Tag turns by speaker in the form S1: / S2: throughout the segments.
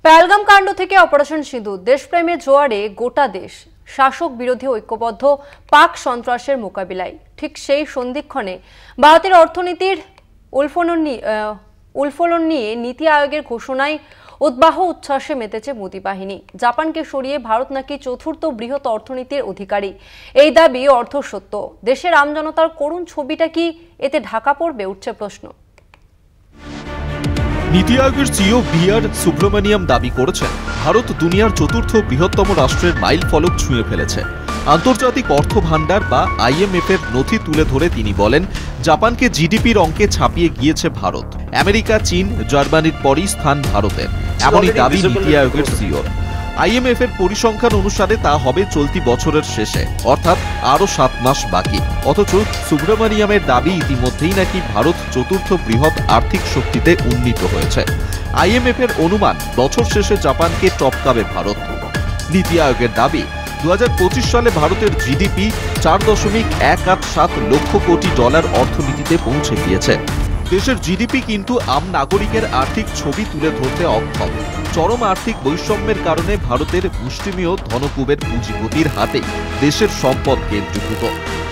S1: পহেলগাম কাণ্ড থেকে অপারেশন সিঁদুর দেশপ্রেমের জোয়ারে গোটা দেশ শাসক বিরোধী ঐক্যবদ্ধ পাক সন্ত্রাসের মোকাবিলায়। ঠিক সেই সন্ধিক্ষণে ভারতের অর্থনীতির উলফলন নিয়ে নীতি আয়োগের ঘোষণায় উদ্বাহ উচ্ছ্বাসে মেতেছে মোদি বাহিনী। জাপানকে সরিয়ে ভারত নাকি চতুর্থ বৃহৎ অর্থনীতির অধিকারী, এই দাবি অর্ধসত্য। দেশের আমজনতার করুণ ছবিটা কি এতে ঢাকা পড়বে, উঠছে প্রশ্ন।
S2: নীতি আয়োগের সিইও বি.আর. সুব্রমণিয়াম দাবি করেছেন, ভারত দুনিয়ার চতুর্থ বৃহত্তম রাষ্ট্রের মাইল ফলক ছুঁয়ে ফেলেছে। আন্তর্জাতিক অর্থ ভাণ্ডার বা IMF এর নথি তুলে ধরে তিনি বলেন, জাপানকে জিডিপির অঙ্কে ছাপিয়ে গিয়েছে ভারত। আমেরিকা, চীন, জার্মানির পরই স্থান ভারতের, এমনই দাবি নীতি আয়োগের সিইও। IMF এর পরিসংখ্যান অনুসারে তা হবে চলতি বছরের শেষে, অর্থাৎ আরও 7 মাস বাকি। অথচ সুব্রমণিয়ামের দাবি ইতিমধ্যেই নাকি ভারত চতুর্থ বৃহৎ আর্থিক শক্তিতে উন্নীত হয়েছে। IMF এর অনুমান বছর শেষে জাপানকে টপকাবে ভারত। নীতি আয়োগের দাবি 2025 সালে ভারতের জিডিপি 4.187 লক্ষ কোটি ডলার অর্থনীতিতে পৌঁছে গিয়েছে। দেশের জিডিপি কিন্তু আম নাগরিকের আর্থিক ছবি তুলে ধরতে অক্ষম। চরম আর্থিক বৈষম্যের কারণে ভারতের মুষ্টিমেয় ধনকুবের পুঁজিপতির হাতে দেশের সম্পদ কেন্দ্রীভূত।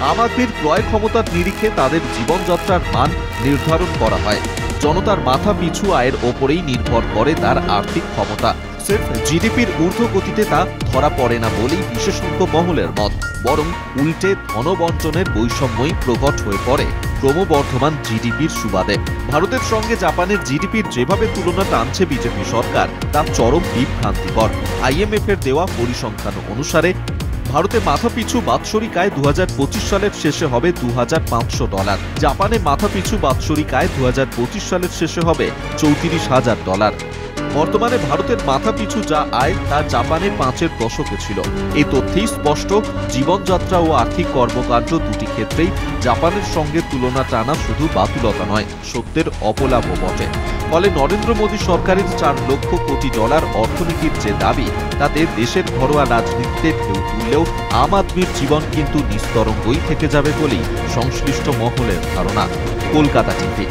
S2: আম আদমির ক্রয় ক্ষমতার নিরিখে তাদের জীবনযাত্রার মান নির্ধারণ করা হয়। জনতার মাথা পিছু আয়ের ওপরেই নির্ভর করে তার আর্থিক ক্ষমতা। সির্ফ জিডিপির ঊর্ধ্বগতিতে তা ধরা পড়ে না বলেই বিশেষজ্ঞ মহলের মত, বরং উল্টে ধনবণ্টনের বৈষম্যই প্রকট হয়ে পড়ে ক্রমবর্ধমান জিডিপির সুবাদে। ভারতের সঙ্গে জাপানের জিডিপির যেভাবে তুলনা টানছে বিজেপি সরকার, তা চরম বিভ্রান্তিকর। IMF এর দেওয়া পরিসংখ্যান অনুসারে ভারতে মাথাপিছু বাৎসরিক আয় 2025 সালের শেষে হবে $2,500, জাপানে মাথাপিছু বাৎসরিক আয় 2025 সালের শেষে হবে $34,000। বর্তমানে ভারতের মাথাপিছু যা আয় তা জাপানে 5-এর দশকে ছিল। এই তথ্যেই স্পষ্ট, জীবনযাত্রা ও আর্থিক কর্মকাণ্ড দুটি ক্ষেত্রেই জাপানের সঙ্গে তুলনা টানা শুধু বাতুলতা নয়, সত্যের অপলাপও বটে। ফলে নরেন্দ্র মোদী সরকারের 4 লক্ষ কোটি ডলার অর্থনীতির যে দাবি, তাতে দেশের ঘরোয়া রাজনীতিতে ঢেউ তুললেও আম আদমির জীবন কিন্তু নিস্তরঙ্গই থেকে যাবে বলেই সংশ্লিষ্ট মহলের ধারণা। কলকাতা টিভি।